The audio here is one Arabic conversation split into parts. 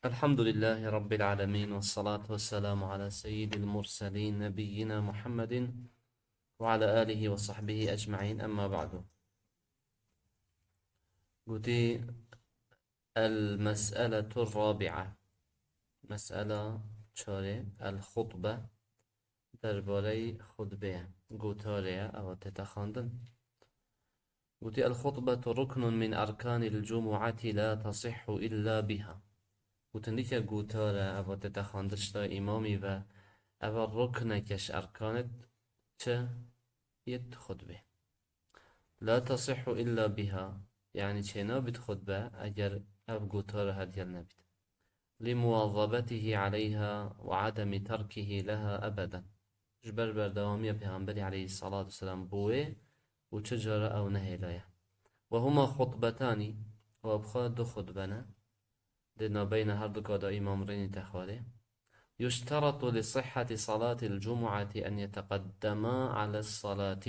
الحمد لله رب العالمين، والصلاة والسلام على سيد المرسلين نبينا محمد وعلى آله وصحبه أجمعين. أما بعد، قلت المسألة الرابعة، مسألة شوري الخطبة درباري خطبة قوتاريا أو تتخاندن. قلت الخطبة ركن من أركان الجمعة لا تصح إلا بها. وتنديك قوتارا أو تتخاندشتا إمامي و أول ركنكش أركانت چه يد خطبه لا تصح إلا بها، يعني چه نابد خطبه أجر أف قوتار هديل نبد لمواظبته عليها وعدم تركه لها أبدا. جبر بردوامية پیغمبر عليه الصلاة والسلام بوه وچجر أو نهي. وهما خطبتان، وابخاد دو خطبنا دنا بين هردو كادا إمام ريني تخوالي. يشترط لصحة صلاة الجمعة أن يتقدما على الصلاة.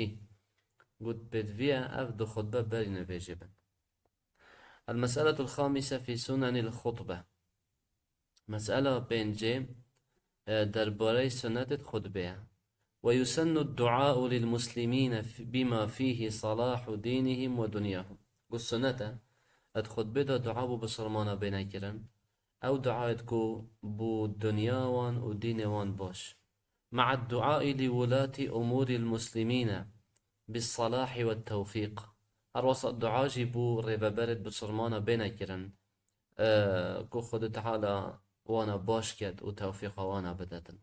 قد بدفيا أفد خطبة برين بيجبن. المسألة الخامسة في سنن الخطبة، مسألة بينجي درباري سنة خطبة. ويسن الدعاء للمسلمين بما فيه صلاح دينهم ودنياهم. قل سنة الخطبة دعاء بسرمانا بينكرن أو دعاءتكو بو دنياوان ودينوان باش، مع الدعاء لولاة أمور المسلمين بالصلاح والتوفيق. الوسط دعاء جيبو ريبا برد بسرمانا بينكرن كو خد تعالى وانا باش كد وتوفيق وانا بدتا.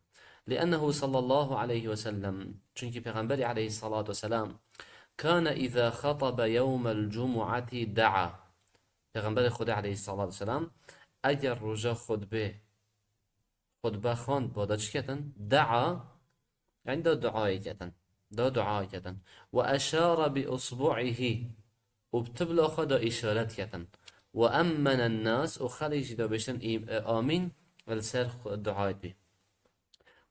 لأنه صلى الله عليه وسلم چونك پیغمبر عليه الصلاة والسلام كان إذا خطب يوم الجمعة دعا. پیغمبر خدا عليه الصلاة والسلام اگر رجا خطبه خواند بادا چی کتن؟ دعا، يعني دا دعاء كتن، دا دعاء كتن. وأشار بأصبعه، وبتبلغ خدا إشارة كتن. وأمن الناس، وخليج دا بشن آمين السر دعاء به.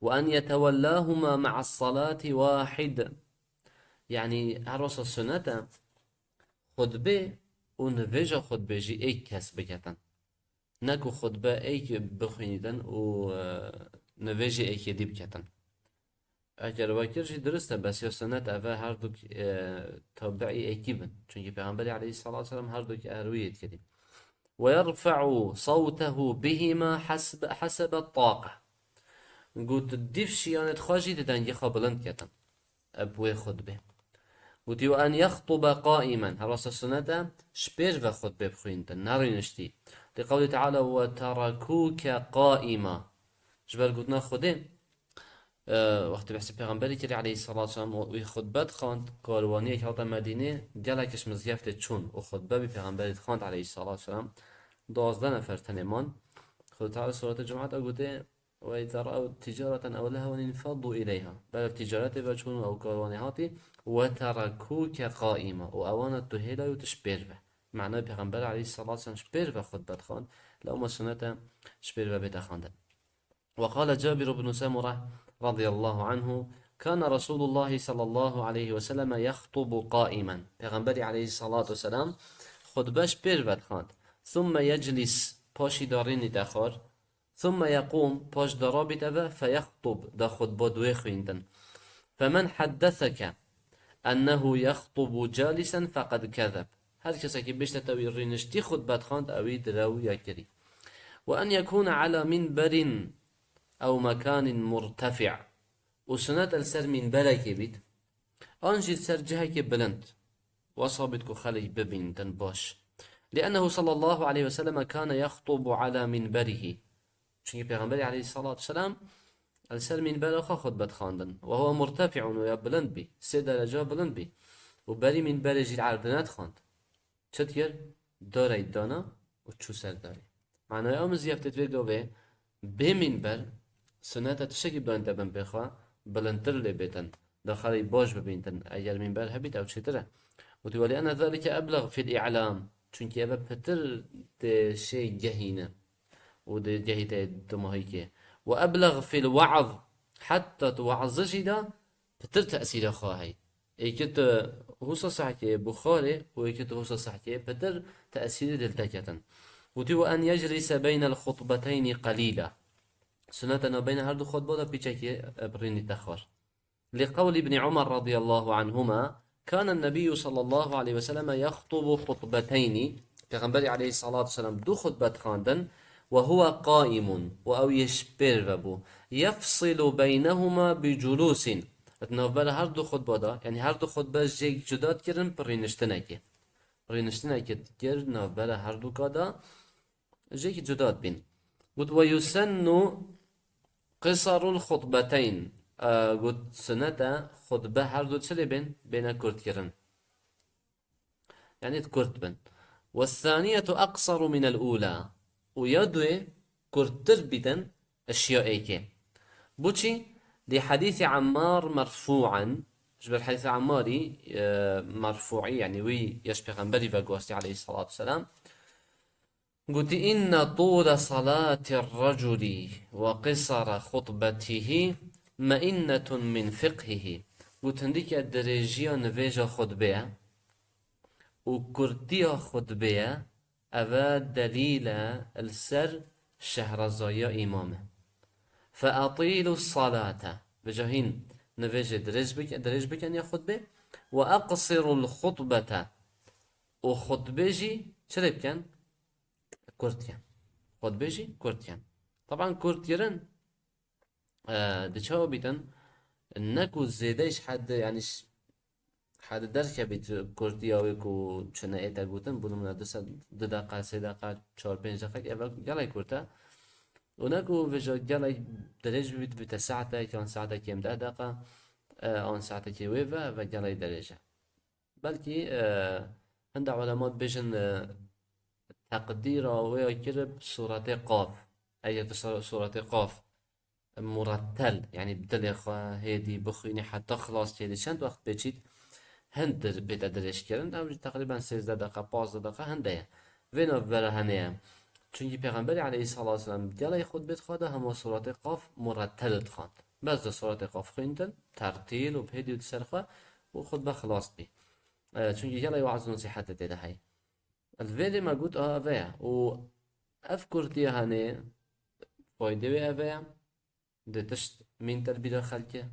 وأن يتولاهما مع الصلاة واحد، يعني عروس السنة خطبه ونفجا خطبه جي اي كس بكتن، نكو خطبه اي بخويندن و نویجی ایکی دی بکتن. اگر وکرشی درسته، بس یا سنت اوه هر دوک تابعی ایکی بن، چونکه پیغمبر علیه الصلاة والسلام هر دوک ارویت کردیم. ويرفع صوته بهما حسب الطاقة. قلت الديف شيانت خاجي تدن يخا بلند كتن أبوي خطبه. قلت وأن يخطب قائما، هرس السنة شبير و خطبه بخوينتن نارينشتي، لقوله تعالى وتركوك قائما. جبر قلتنا خده وقت بحث پیغمبری که علیه الصلاة والسلام و خطبت خواند کاروانی که حتی مدینه گلکش مزگفت چون و خطبه بی پیغمبری خواند علیه الصلاة والسلام 12 نفر تنمان. خود تعالی سورة الجمعة قلته وإذا رأوا تجارة أو لهوا انفضوا إليها، بل تجارة بچون أو كارواني هاتي وتركوك قائمة وأوانا تهيلا وتشبير به. معناه پیغمبر علیه الصلاة والسلام شبير به خطبت خواند، لو ما سنة شبير به بتخواند. وقال جابر بن سمرة رضي الله عنه كان رسول الله صلى الله عليه وسلم يخطب قائما. پیغمبر عليه الصلاة والسلام خطبش بير خاند، ثم يجلس پاشی دارین دخار، ثم يقوم پاش درابت اوه فيخطب دا خطبه دوی خویندن. فمن حدثك أنه يخطب جالسا فقد كذب. هر کسی که بشت توی رینشتی خطبت خاند اوی درو یکری. وأن يكون على منبر أو مكان مرتفع، وسنة السر من بلك بيت أنجي السر جهك بلند وصابتك خلي ببين باش. لأنه صلى الله عليه وسلم كان يخطب على منبره، چونكي پیغمبر عليه الصلاة والسلام السر منبر خطبت خاندن وهو مرتفع ويا بلند بي 3 درجة بلند بي، وبري منبر جي العردنات خاند چتير داري دانا وچو سر داري. معناه أمز يفتت ويقوه بمنبر سنة تشكي بلند بن بخوا بلندتر لبيتن داخلي باش ببينتن اگر منبر هبيت او چتره. وتولي أن ذلك أبلغ في الإعلام، چونكي أبا بتر شيء جهينة وده جهيت دمهيك، وأبلغ في الوعظ حتى توعظش ده بتر تأثير خواهي. ايكت هوسا صحكي بخاري وايكت هوسا صحكي بتر تأثير دلتكتن. قلت وأن يجلس بين الخطبتين قليلا. سنة بين هردو خطبة بيتشكي بريني تخر. لقول ابن عمر رضي الله عنهما كان النبي صلى الله عليه وسلم يخطب خطبتين، پیغمبر عليه الصلاة والسلام دو خطبة خاندن وهو قائم أو يشبر يفصل بينهما بجلوس. اتنوبر هر دو خطبه دا يعني هر دو خطبه جيك جداد كرن برينشتنكي برينشتنكي كر نوبر هر دو كادا جيك جداد بين. قلت ويسن قصر الخطبتين. قلت سنة خطبة هر دو تسلي بين كرت كرن يعني تكرت بن. والثانية أقصر من الأولى ويدوي كرتر بدن أشياء إيكي بوشي لحديث عمار مرفوعا. جبر حديث عماري مرفوعي يعني وي يشبه غنبري فقوستي عليه الصلاة والسلام. قلت إن طول صلاة الرجل وقصر خطبته مئنة من فقهه. قلت هنديك الدرجية نفيجة خطبه وكرتية خطبه أبا دليل السر شهرزايا إمامه. فأطيلوا الصلاة بجاهين نفيج درج بكن يا خطبة وأقصروا الخطبة وخطبجي شرب كان كورتيان خطبجي كورتيان. طبعا كورتيرن دشوا بيتن نكو زيدش حد يعني حد درك بيت كورتيا ويكو شنا إيتا قوتن بنو من دقيقة 3 دقيقة 4 5 دقيقة يلا كورتا وناكو فيجا جالاي درجة بيت ساعة كان ساعة كم 10 دقيقة آن ساعة كي ويفا وجالاي درجة بلكي عند علماء بيجن تقدير ويكرب سورة قاف أي سورة قاف مرتل يعني بدل هيدي بخيني حتى خلاص هيدي شند وقت بيجيت هند بيت درجة كرن أو تقريبا 16 دقيقة 15 دقيقة هندية وينو برا هنيا. چونکی پیغمبر علیه الصلاة والسلام گله خود بید خواده همه سورات قاف مرتل خواند بس ده سورات قاف خوندن ترتیل و بهدی و سرخه و خود به خلاص بی. چونکی گله وعظ نصیحت دیده هی الویلی ما قلت اوه و افکر تی هنه فایده و اوه ده تشت من تربیت خلقه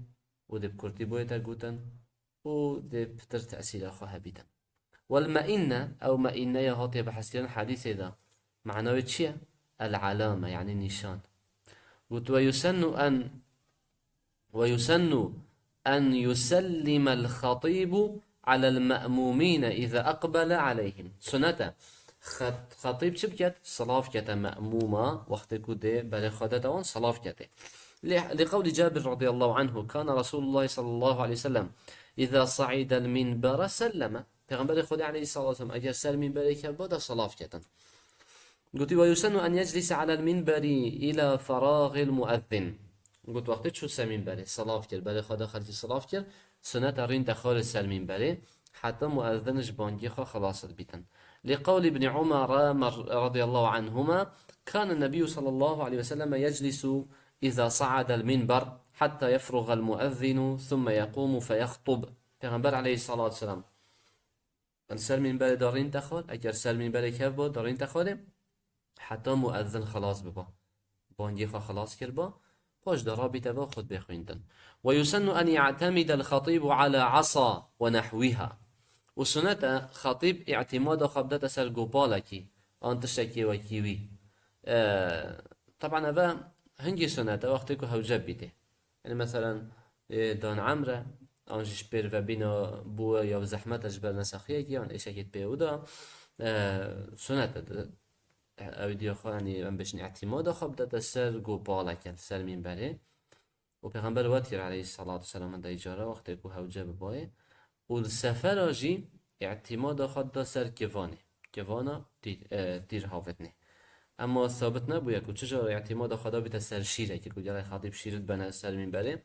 و ده بکرتی بویتا قوتن و ده بتر تأثیر خواه بیدن. والمئنة أو مئنة يهاتي بحسيان حديث ده معناه تشيا العلامة يعني النشان. قلت ويسن أن يسلم الخطيب على المأمومين إذا أقبل عليهم. سنة خطيب شبكت صلاف كتا مأمومة وقت كده بل خدتون صلاف كتا لقول جابر رضي الله عنه كان رسول الله صلى الله عليه وسلم إذا صعد المنبر سلم. پیغمبر خدا عليه الصلاة والسلام أجر سر منبر كبدا صلاف كتا. قلت ويسن أن يجلس على المنبر إلى فراغ المؤذن. قلت وقت شو سر منبر صلاف كر بل خدا خلتي صلاف كر سنة رين دخول سر منبر حتى مؤذنش بانجي خلاص بيتن. لقول ابن عمر رضي الله عنهما كان النبي صلى الله عليه وسلم يجلس إذا صعد المنبر حتى يفرغ المؤذن ثم يقوم فيخطب. پیغمبر عليه الصلاة والسلام السر منبر دارين دخول اگر سر منبر كيف بود دارين دخوله حتى مؤذن خلاص ببا بانجي خلاص كربا باش دارا بيتبا خود بخويندن. ويسن أن يعتمد الخطيب على عصا ونحوها. وسنة خطيب اعتماد خبدة سر قبالكي أن تشكي وكيوي. طبعا هذا هنجي سنة وقتك هوجب بيته يعني مثلا دان عمره آنجش بير و بينا بو يا زحمت أجبر نسخية كي عن إيش أكيد بيودا سنة أو دي يعني من بيشن اعتماد خب ده سر جو بالك سر من بره وبيغمبر واتير عليه الصلاة والسلام ده إجارة وقت يكو هوجة بباي والسفر أجي اعتماد خد ده سر كيفانا تير هافتني. اما ثابت نبويا كو چجا اعتماد خدا بيت سر شيره كي كو جاي خاطب شيرت بنا سر من بره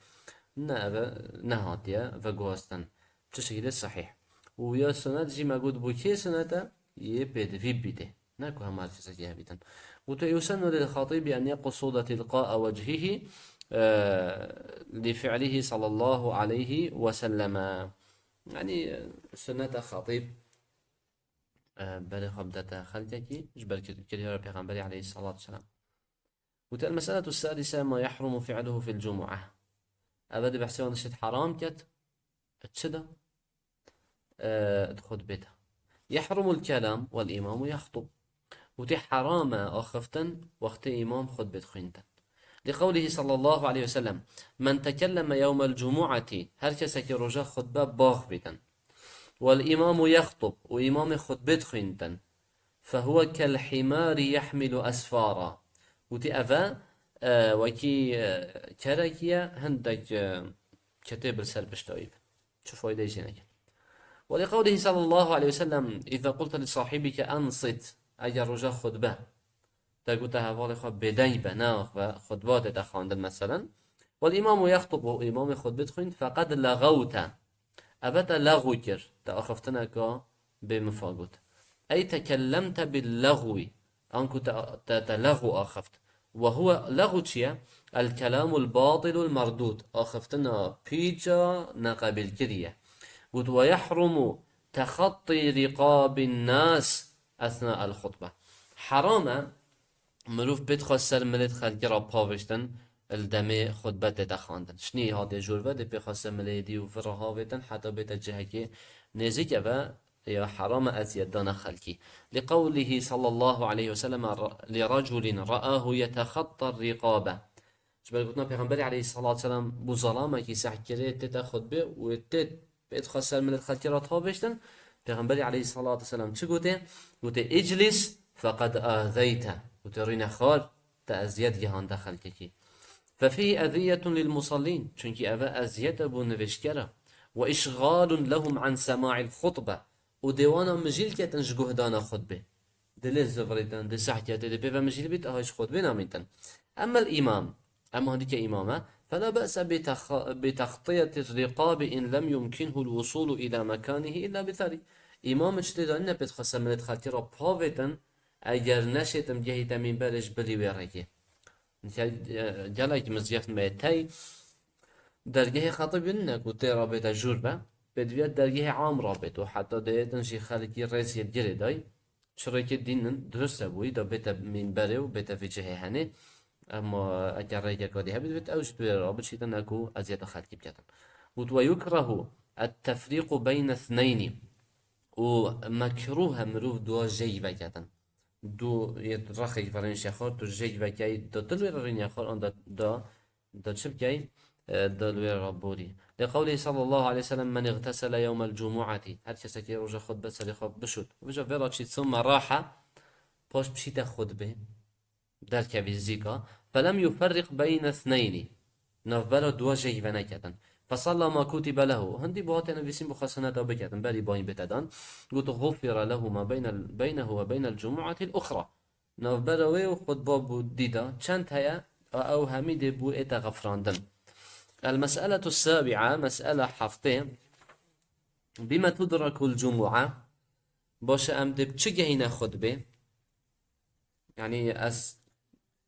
نه هاتيه و گوستن چه شکلی صحیح و یا سند جی مگود بو که سنده یه بدوی بیده نکو هم هر چیزا که بیدن. و تو يسن للخطيب أن يقصد تلقاء وجهه لفعله صلى الله عليه وسلم. يعني سنة خطيب بل خبدة خلتك جبل كريرة بيغنبري عليه الصلاة والسلام. المسألة السادسة ما يحرم فعله في الجمعة. أبدا بحسي شد حرام كت تشدا خطبته. يحرم الكلام والإمام يخطب. وتي حرام أخفتن وقت إمام خطبة خنتن، لقوله صلى الله عليه وسلم: من تكلم يوم الجمعة هر كسك رجا خطبة باغ بتن والإمام يخطب وإمام خطبة خنتن فهو كالحمار يحمل أسفارا. وتي أفا وكي كراكيا هندك كتاب السر بشتويب شوف فايدة جينك. ولقوله صلى الله عليه وسلم: إذا قلت لصاحبك أنصت أجر رجا خطبة تقول هوالي خب بدي بناخ و خطبات تخواندن مثلا والإمام يخطب وإمام خطبة خوين فقد لغوت أبدا لغو كر تأخفتنك بمفاقوت أي تكلمت باللغو أنكو تلغو أخفت. وهو لغو تشيا الكلام الباطل المردود أخفتنا بيجا نقابل كريا. ويحرم تخطي رقاب الناس أثناء الخطبة. حرام مروف بتخسر ملت خلقی را پاوشتن الدمه خطبت تخواندن شنی هاده جور و ده بخسر ملیدی و فرها ویتن حتی بیت جهکی نزیک و یا حرام ازید دان خلقی. لقوله صلى الله عليه وسلم: لرجل رآه يتخطى الرقابة. جبال قلنا پیغمبر عليه الصلاة والسلام بو ظلامه کی سحکره تتا خطبه و تت بتخسر ملت خلقی را پاوشتن پیغمبر عليه الصلاة والسلام چه گوته؟ گوته اجلس فقد آذيته وترين خال تأزيد جهان دخل كي. ففيه أذية للمصلين چونك أبا أزيد أبو نفشكرة وإشغال لهم عن سماع الخطبة وديوانا مجيل كتن جهدانا خطبة دل الزفريتن دل سحكيات دل بيفا مجيل بيت أهيش خطبة ناميتن. أما الإمام أما هذيك إمامة فلا بأس بتغطية الرقاب إن لم يمكنه الوصول إلى مكانه إلا بثري. إمام اجتدان نبت خسر من الخاتي را باوتن اگر نشیتم جهی تمین برش بلی ویرگی. جالك مزيف ميتاي درجه خطيب إنك وتي رابط جوربة بدويات درجه عام رابط وحتى ديتن شي خالكي رئيس يدجري داي شركة دين درست أبوي دا بيتا من بري وبيتا في جهة هني أما أجر ريجا كودي هبت بيت أوش دوير رابط شيتن أكو أزياد خالكي بجاتن. ويكره التفريق بين اثنين ومكروه مروف دوا جي بجاتن دو يترخي فرنش خور تو جيج وكاي دو تلوير رين خور أن دا شبكاي دلوير ربوري. لقوله صلى الله عليه وسلم: من اغتسل يوم الجمعة هر كسكي رجع خطبة سري خب بشوت وبجا فيراتشي ثم راح باش بشيت خطبة درك بالزيكا فلم يفرق بين اثنين نفبر دو جيج ونكتن فصلى ما كتب له هندي بواتنا بيسين بخسنة بكتن بري باين بتدان قلت غفر له ما بينه وبين الجمعة الأخرى نفبر وخد باب ديدا چند هيا أو هميد بو إتا غفراندن. المسألة السابعة مسألة حفظين بما تدرك الجمعة باش أمد بچه خطبه يعني أس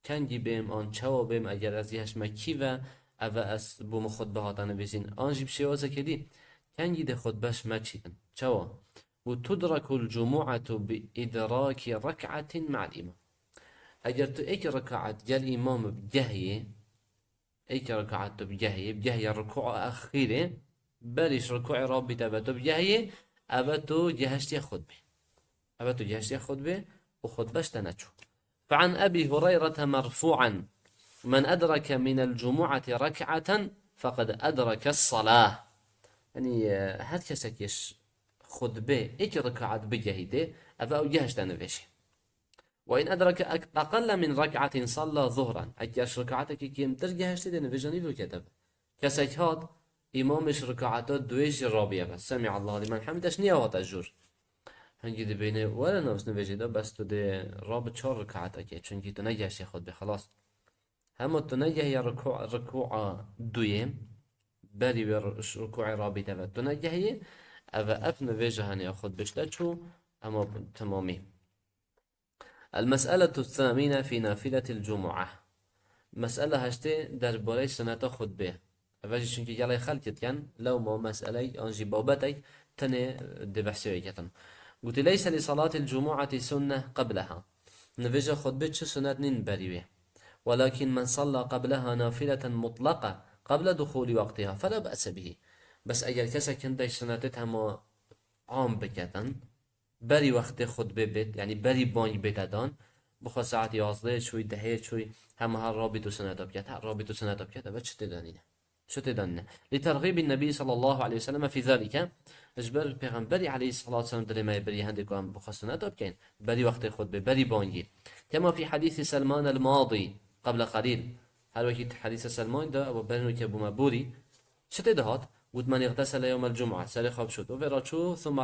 كنجي بهم آن چوا بهم اگر از یهش مکیوه او از بوم خطبه هاتن بزین آنجی بشیوازه کدی کنجی ده خطبهش مچیدن چوا و تدرك الجمعة بإدراك ركعة مع الإمام. اگر تو ایک رکعت جل امام بجهیه ایک رکعت بجهیه رکوع اخیره بلش رکوع رابطه بتو بجهیه او تو جهشتی خطبه و خطبهش تنچو. فعن أبي هريرة مرفوعا: من أدرك من الجمعة ركعة فقد أدرك الصلاة. يعني هاد كسكيش خطبة إيك ركعات بجهده أبا أوجهش تنفشه. وإن أدرك أقل من ركعة صلى ظهرا أكيش ركعتك كيم ترجهش تنفجني في كتب كسك هاد إمامش ركعتات دويش رابية بس سمع الله لمن حمدش نيوات الجور هنگی دی بینه ولی نفس نویجیده بس تو دی رابط 4 رکعت اکی چونکی تو نگهشی خود به خلاص همه تو نگهی رکوع دویم بری و رکوع رابطه و تو نگهی او اف نویجه هنی خود بشته چو اما تمامی. المسألة الثامنة في نافلة الجمعة مسألة هشته در باره سنة خود به اولی چونکی جلای خلقت کن لو ما مسأله آنجی بابتی تنه دی بحثی کتن. قلت ليس لصلاة الجمعة سنة قبلها، نفجا خطبة چه سنة نين بريوه، ولكن من صلى قبلها نافلة مطلقة قبل دخول وقتها فلا بأس به. بس اگر کسی کندش سنتت هم عام بکتن بری وقت خطبه بید، يعني بری بانگ بدادان بخوا ساعت 11 شوي دهه شوي همها رابط سنة بكت، رابط سنة بكت بس تدانينه شو تدانينه لترغيب النبي صلى الله عليه وسلم في ذلك. اجبر البيغمبري عليه الصلاة والسلام دل ما يبري هندك عن بخوا سنة بكين بری وقت خطبه بری بانگي، كما في حديث سلمان الماضي قبل قليل. هل وكيت حديث سلمان ده أبو بنو كابو مبوري شتى دهات قلت من اغتسل يوم الجمعة سالي خاب شد وفراتشو ثم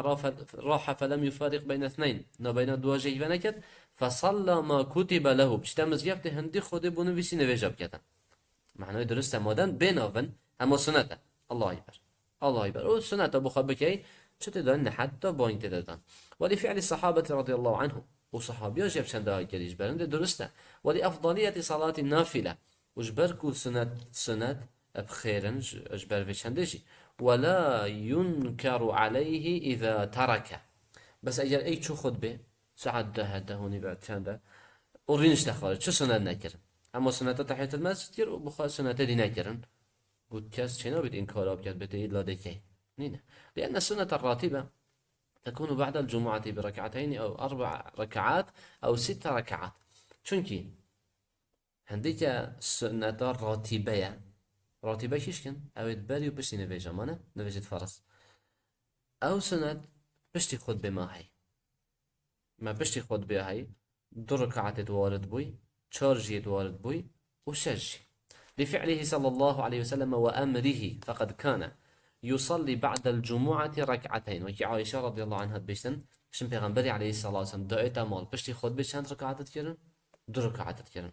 راح فلم يفارق بين اثنين بين دو جيفة نكت فصلى ما كتب له بشتمز يقت هندي خود بنويسي نويجا بكتن معناه درست مادن بينافن اما سنته. الله يبر الله يبر او سنته بخبكي شتى دان حتى بوينت دادن ولفعل الصحابة رضي الله عنهم وصحابي جاب شندا كريج برند درسته ولأفضلية صلاة النافلة وجبركو سنة بخيرا اجبر في شندجي ولا ينكر عليه إذا ترك. بس أجل أي شو خطبة ساعد ده هوني بعد شندا ورينش تخرج شو سنة نكرن أما سنة تحية المسجد كير وبخا سنة دي نكرن قلت كاس شنو بيت إنكار أبيض بدي لا دكي نينا لأن السنة الراتبة تكون بعد الجمعة بركعتين أو 4 ركعات أو 6 ركعات. چونكي هنديك سنة راتبة راتبة كيشكن أو تبري وبشتي نفيجا مانا نفيجة فرس أو سنة بشتي خود بما هاي ما بشتي خود بها هاي 2 ركعات توارد بوي 4 توارد بوي وشج لفعله صلى الله عليه وسلم وأمره فقد كان يصلي بعد الجمعة ركعتين. وكي عائشة رضي الله عنها بيشتن شن پیغمبري عليه الصلاة والسلام دعيتا مال بشتي خود بشان ركعات تكرن 2 ركعات تكرن.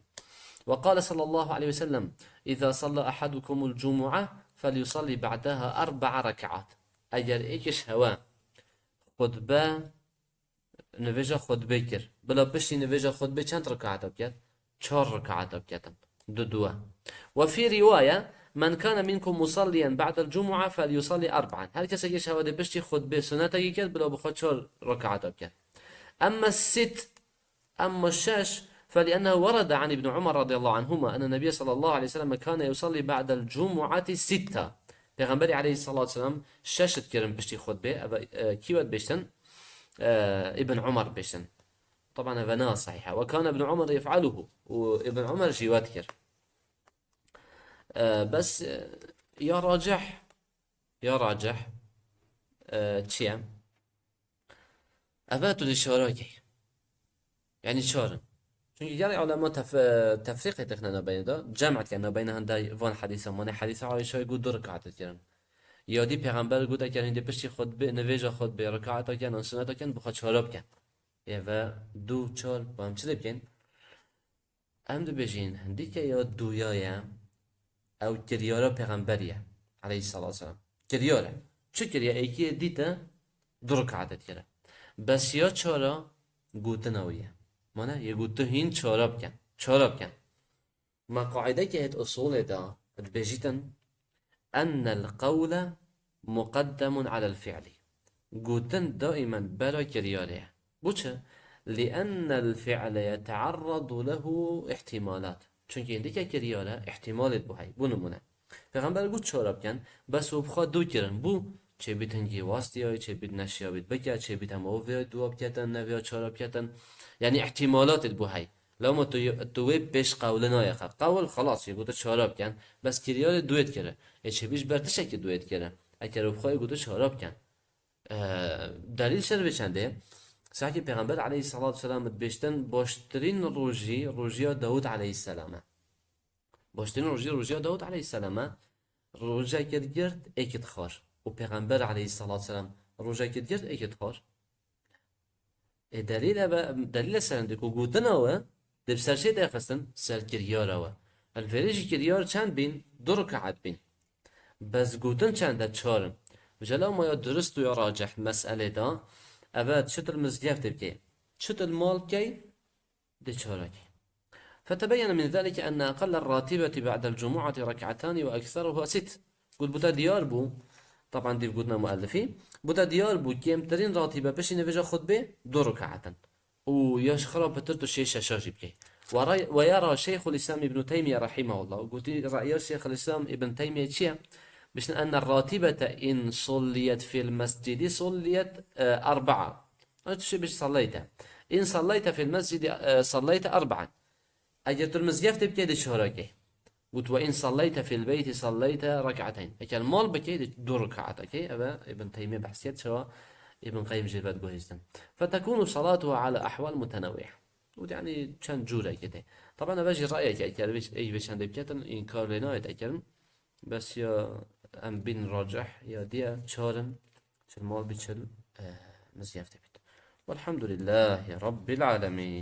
وقال صلى الله عليه وسلم إذا صلى أحدكم الجمعة فليصلي بعدها 4 ركعات. أجر إيكش هوا خطبة نویجا خطبه کر بلا بشتی نویجا خطبه چند ركعات بكت 4 ركعات بكتن دو. وفي رواية من كان منكم مصليا بعد الجمعة فليصلي 4. هل كسي يش هوا بشتي خطبه سنة يكت بلا بخد 4 ركعات بكت. أما الست أما الشاش فلأنه ورد عن ابن عمر رضي الله عنهما أن النبي صلى الله عليه وسلم كان يصلي بعد الجمعة 6. پیغمبر عليه الصلاة والسلام شاشت كرم بشتي خطبه كيوت بشتن ابن عمر بشتن طبعا هذا صحيحة وكان ابن عمر يفعله وابن عمر جيوات كر بس يا راجح تشيا أباتوا للشراكي يعني شارن چونكي جاري علماء تفريق تخنا بين ده جمعت كنا بين هندا فان حديثا من حديث عائشة يقول 2 ركعات كرن يادي پیغمبر گوده که هنده پشتی خود به نویجا خود به رکعتا کن و سنتا کن بخواد چهارا بکن و 2 4 با هم چه بکن ام دو بجین هندی که یا دویایه او کریارا پیغمبریه علیه الصلاة والسلام کریاره چه کریه ایکی دیتا 2 رکعت کره بس یا چهارا گوته نویه مانه یه گوته هین چهارا بکن ما قاعده که هت اصول دا بجیتن أن القول مقدم على الفعل قوتن دائما برا كرياريه بوچه لأن الفعل يتعرض له احتمالات چونك عندك كرياره احتمالات بو هاي بو نمونه پیغمبر گوت چهارا بکن بس و بخواد 2 کرن بو چه بیت هنگی واسطی های چه بیت نشیا بیت بکر چه بیت هم اوه دو بکتن نویا چهارا بکتن يعني احتمالات بو هاي لما تو بيش قول نايخه قول خلاص يقول شراب كان بس كريال دويت كره ايش بيش برتشك دويت كره اگر بخوای گوته شراب کن دلیل شر بچنده سعی پیغمبر علیه الصلاة والسلام بیشتن باشترین روژی داود علیه السلام باشترین روژی داود علیه السلام روژه کرد اکت خار و پیغمبر علیه الصلاة والسلام روژه کرد اکت خار دلیل سرنده که گوتنه و دب سرشید اخستن سر کریاره و الفریج کریار چند بین 2 رکعت بین بس گوتن چنده 4 وجلا ما یا درست و یا راجح مسئله دا اول شتل مزگف تبكي شتل مال كي دي شاركي فتبين من ذلك أن أقل الراتبة بعد الجمعة ركعتان وأكثرها 6 قل بتا ديار بو طبعا دي قلنا مؤلفي بودا ديار بو كيمترين راتبة باش نفجا خطبة 2 ركعة وياش خراب بترتو الشيشة شاجي بكي ويرى شيخ الإسلام ابن تيمية رحمه الله وقلت رأي شيخ الإسلام ابن تيمية شيء بس أن الراتبة إن صليت في المسجد صليت 4. أنا تشي بش صليتها إن صليت في المسجد صليت 4. أجرت المزيف تبكي دي شهركي قلت وإن صليت في البيت صليت 2 ركعتين كان مال بكي 2 ركعات أوكي أبا ابن تيمية بحسيت سوا ابن قيم جلبات جوهزتن فتكون صلاتها على أحوال متنوعة يعني كان جورا كده. طبعا أنا باجي رأيك أكل أي بيش عندي بكتن إنكار لنا أكل بس يا أم بين راجح يا دي شارن شل مال بتشل مزيف تبت والحمد لله يا رب العالمين.